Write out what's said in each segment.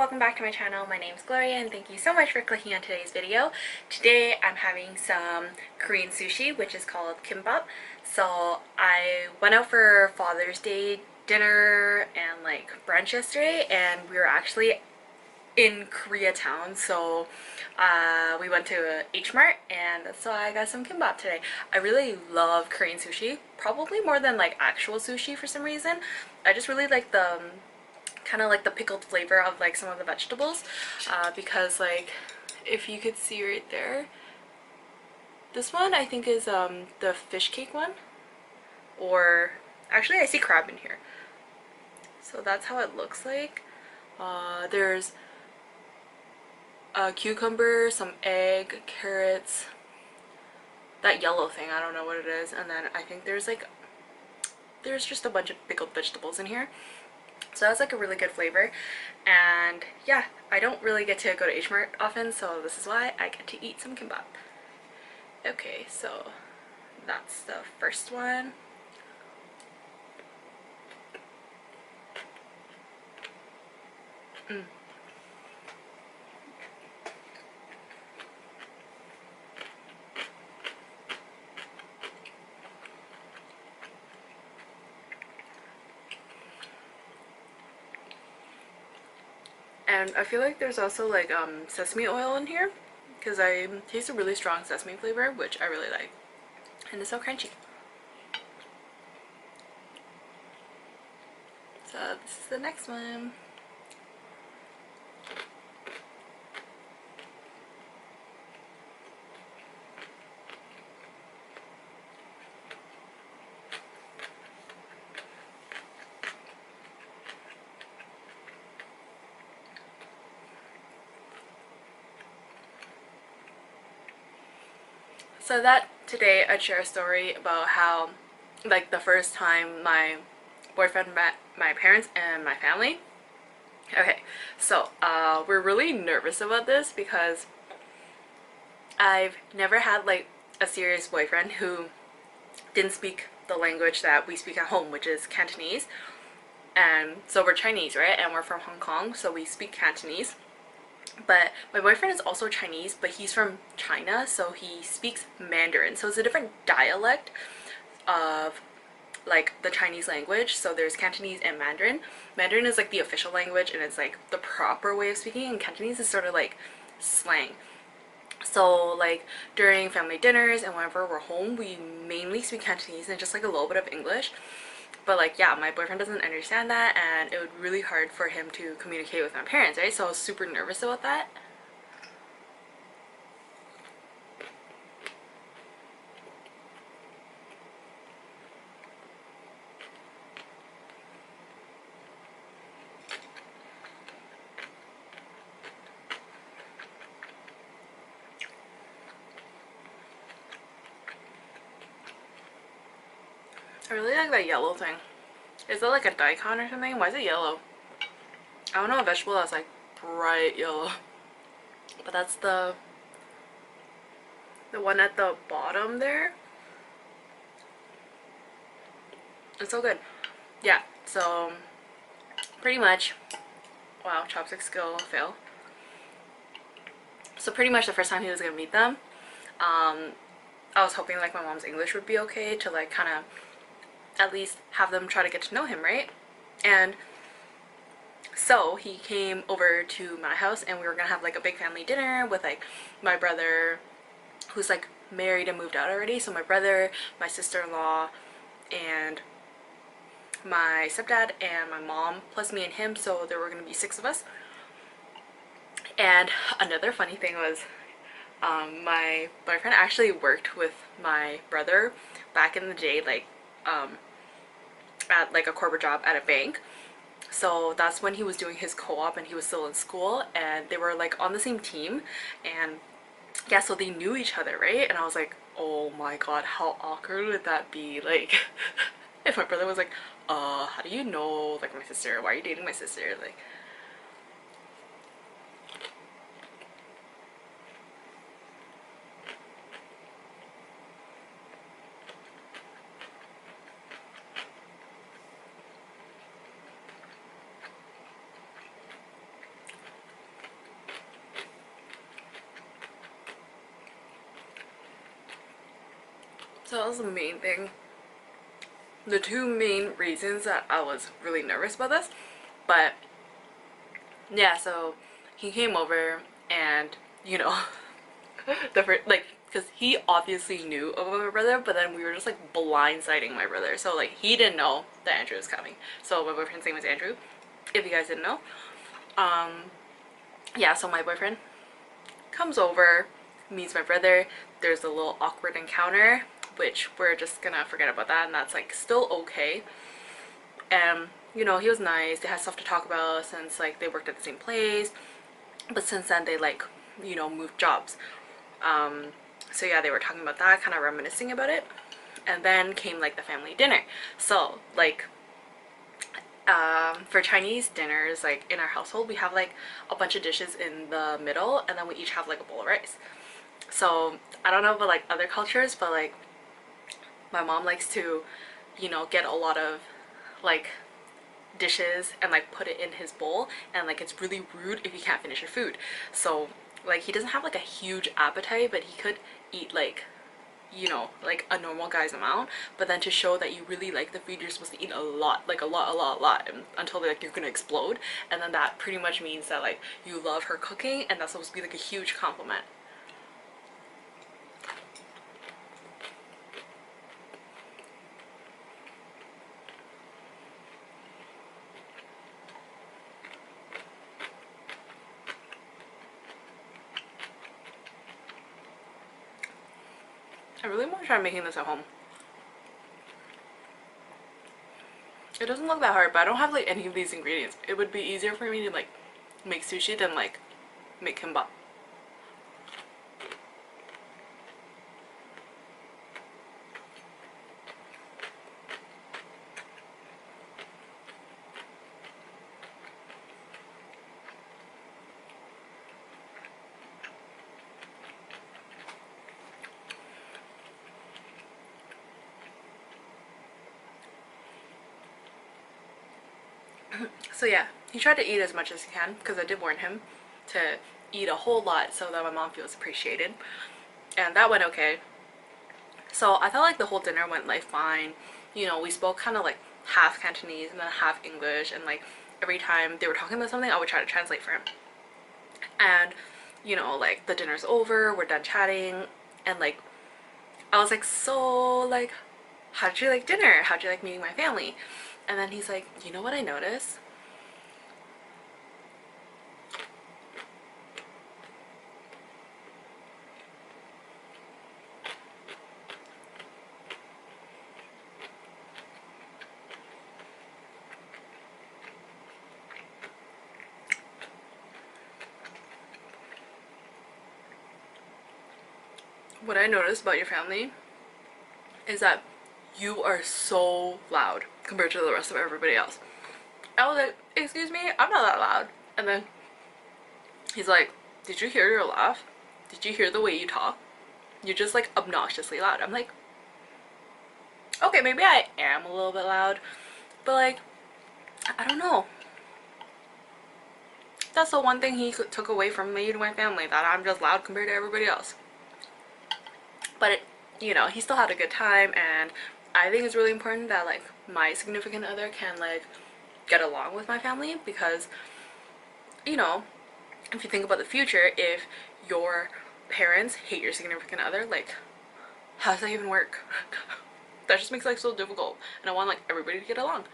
welcome back to my channel. My name is Gloria and thank you so much for clicking on today's video. Today I'm having some Korean sushi, which is called kimbap. So I went out for Father's Day dinner and like brunch yesterday, and we were actually in Koreatown, so we went to H-Mart, and so I got some kimbap today. I really love Korean sushi, probably more than like actual sushi for some reason. I just really like the kind of like the pickled flavor of like some of the vegetables, because like if you could see right there, this one I think is the fish cake one, or actually I see crab in here, so that's how it looks like. There's a cucumber, some egg, carrots, that yellow thing, I don't know what it is, and then I think there's just a bunch of pickled vegetables in here. So that's like a really good flavor, and yeah, I don't really get to go to H-Mart often, so this is why I get to eat some kimbap. Okay, so that's the first one. And I feel like there's also like sesame oil in here, because I taste a really strong sesame flavor, which I really like, and it's so crunchy. So this is the next one. So that today I'd share a story about how like the first time my boyfriend met my parents and my family. Okay, so we're really nervous about this because I've never had like a serious boyfriend who didn't speak the language that we speak at home, which is Cantonese. And so we're Chinese, right? And we're from Hong Kong, so we speak Cantonese. But my boyfriend is also Chinese, but he's from China, so he speaks Mandarin. So it's a different dialect of like the Chinese language. So there's Cantonese and Mandarin. Mandarin is like the official language and it's like the proper way of speaking, and Cantonese is sort of like slang. So like during family dinners and whenever we're home, we mainly speak Cantonese and just like a little bit of English. But like, yeah, my boyfriend doesn't understand that, and it would be really hard for him to communicate with my parents, right? So I was super nervous about that. I really like that yellow thing. Is that like a daikon or something? Why is it yellow? I don't know a vegetable that's like bright yellow. But that's the one at the bottom there. It's so good. Yeah, so pretty much, wow, chopstick skill fail. So pretty much the first time he was gonna meet them, I was hoping like my mom's English would be okay to like kind of at least have them try to get to know him, right? And so he came over to my house and we were gonna have like a big family dinner with like my brother, who's like married and moved out already. So my brother, my sister-in-law, and my stepdad and my mom, plus me and him, so there were gonna be 6 of us. And another funny thing was my boyfriend actually worked with my brother back in the day, like at like a corporate job at a bank. So that's when he was doing his co-op and he was still in school, and they were like on the same team, and yeah, so they knew each other, right? And I was like, oh my god, how awkward would that be? Like if my brother was like, how do you know like my sister? Why are you dating my sister? Like, So that was the main thing. The two main reasons that I was really nervous about this. But yeah, so he came over and, you know, the first, like, because he obviously knew of my brother, but then we were just like blindsiding my brother. So like he didn't know that Andrew was coming. So my boyfriend's name was Andrew, if you guys didn't know. Yeah, so my boyfriend comes over, meets my brother. There's a little awkward encounter, which we're just gonna forget about that, and that's like still okay. And you know, he was nice. They had stuff to talk about since like they worked at the same place, but since then they like, you know, moved jobs. So yeah, they were talking about that, kind of reminiscing about it. And then came like the family dinner. So like for Chinese dinners, like in our household, we have like a bunch of dishes in the middle, and then we each have like a bowl of rice. So I don't know about like other cultures, but like my mom likes to, you know, get a lot of like dishes and like put it in his bowl, and like it's really rude if you can't finish your food. So like he doesn't have like a huge appetite, but he could eat like, you know, like a normal guy's amount. But then to show that you really like the food, you're supposed to eat a lot, like a lot, and until like you're gonna explode. And then that pretty much means that like you love her cooking, and that's supposed to be like a huge compliment. I really want to try making this at home. It doesn't look that hard, but I don't have like any of these ingredients. It would be easier for me to like make sushi than like make kimbap. So yeah, he tried to eat as much as he can because I did warn him to eat a whole lot so that my mom feels appreciated. And that went okay. So I felt like the whole dinner went like fine. You know, we spoke kind of like half Cantonese and then half English, and like every time they were talking about something, I would try to translate for him. And you know, like the dinner's over, we're done chatting, and like I was like, so like, how did you like dinner? How'd you like meeting my family? And then he's like, you know what I noticed? What I noticed about your family is that you are so loud compared to the rest of everybody else. I was like, excuse me, I'm not that loud. And then he's like, did you hear your laugh? Did you hear the way you talk? You're just like obnoxiously loud. I'm like, okay, maybe I am a little bit loud, but like, I don't know. That's the one thing he took away from me and my family, that I'm just loud compared to everybody else. But it, you know, he still had a good time, and I think it's really important that like my significant other can like get along with my family, because you know, if you think about the future, if your parents hate your significant other, like how does that even work? That just makes life so difficult, and I want like everybody to get along.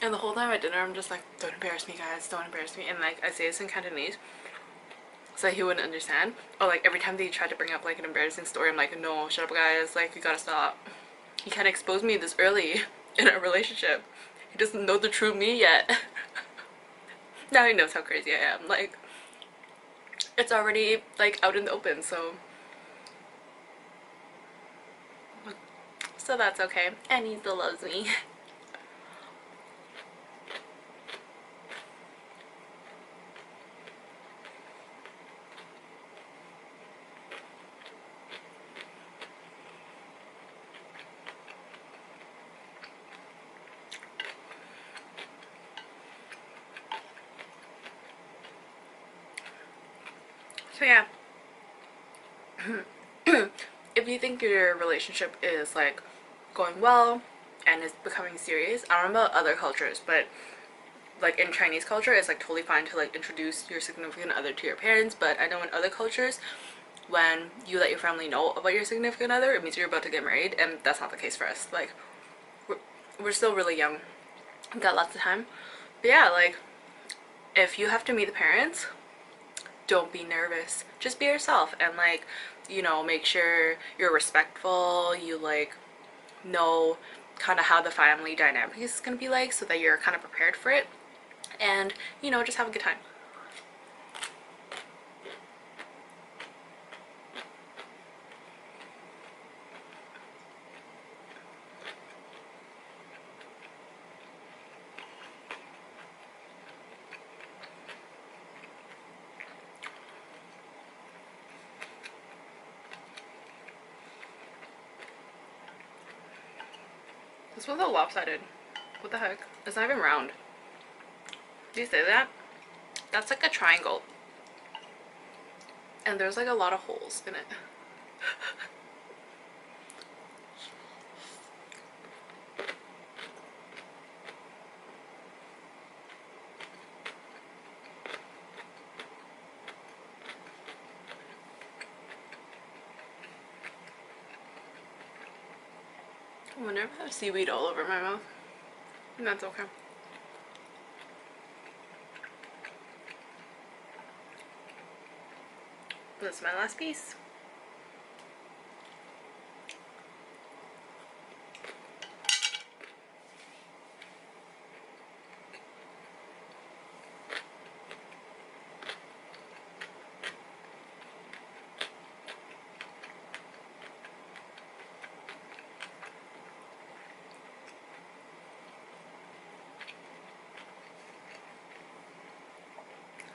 And the whole time at dinner, I'm just like, don't embarrass me, guys, don't embarrass me. And like, I say this in Cantonese so he wouldn't understand. Or like, every time they try to bring up like an embarrassing story, I'm like, no, shut up, guys, like, you gotta stop. He can't expose me this early in our relationship. He doesn't know the true me yet. Now he knows how crazy I am. Like, it's already like out in the open, so that's okay. And he still loves me. So yeah, if you think your relationship is like going well and is becoming serious, I don't know about other cultures, but like in Chinese culture it's like totally fine to like introduce your significant other to your parents, but I know in other cultures when you let your family know about your significant other, it means you're about to get married, and that's not the case for us. Like we're still really young, we've got lots of time. But yeah, like if you have to meet the parents, don't be nervous, just be yourself, and like, you know, make sure you're respectful, you like know kind of how the family dynamic is gonna be like, so that you're kind of prepared for it, and you know, just have a good time. This one's a lopsided. What the heck? It's not even round. Do you say that? That's like a triangle. And there's like a lot of holes in it. I wonder if I have seaweed all over my mouth. And that's okay. This is my last piece.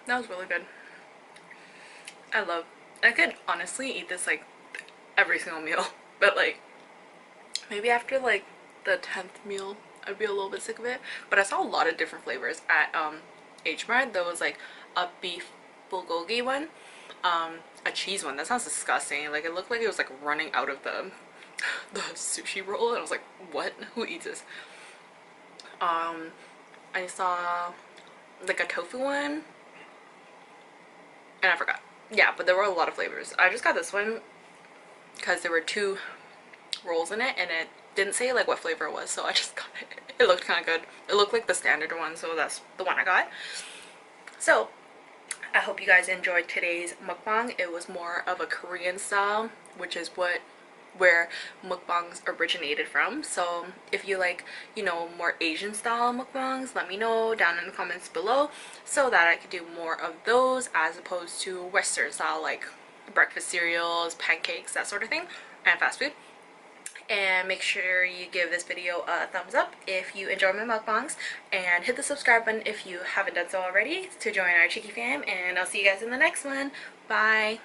That was really good. I could honestly eat this like every single meal, but like maybe after like the 10th meal I'd be a little bit sick of it. But I saw a lot of different flavors at H-Mart. There was like a beef bulgogi one, a cheese one. That sounds disgusting. Like it looked like it was like running out of the sushi roll, and I was like, what? Who eats this? I saw like a tofu one, and I forgot. Yeah, but there were a lot of flavors. I just got this one because there were 2 rolls in it, and it didn't say like what flavor it was, so I just got it. It looked kind of good. It looked like the standard one, so that's the one I got. So I hope you guys enjoyed today's mukbang. It was more of a Korean style, which is where mukbangs originated from. So if you like, you know, more Asian style mukbangs, let me know down in the comments below, so that I could do more of those as opposed to Western style, like breakfast cereals, pancakes, that sort of thing, and fast food. And make sure you give this video a thumbs up if you enjoy my mukbangs, and hit the subscribe button if you haven't done so already to join our cheeky fam, and I'll see you guys in the next one. Bye!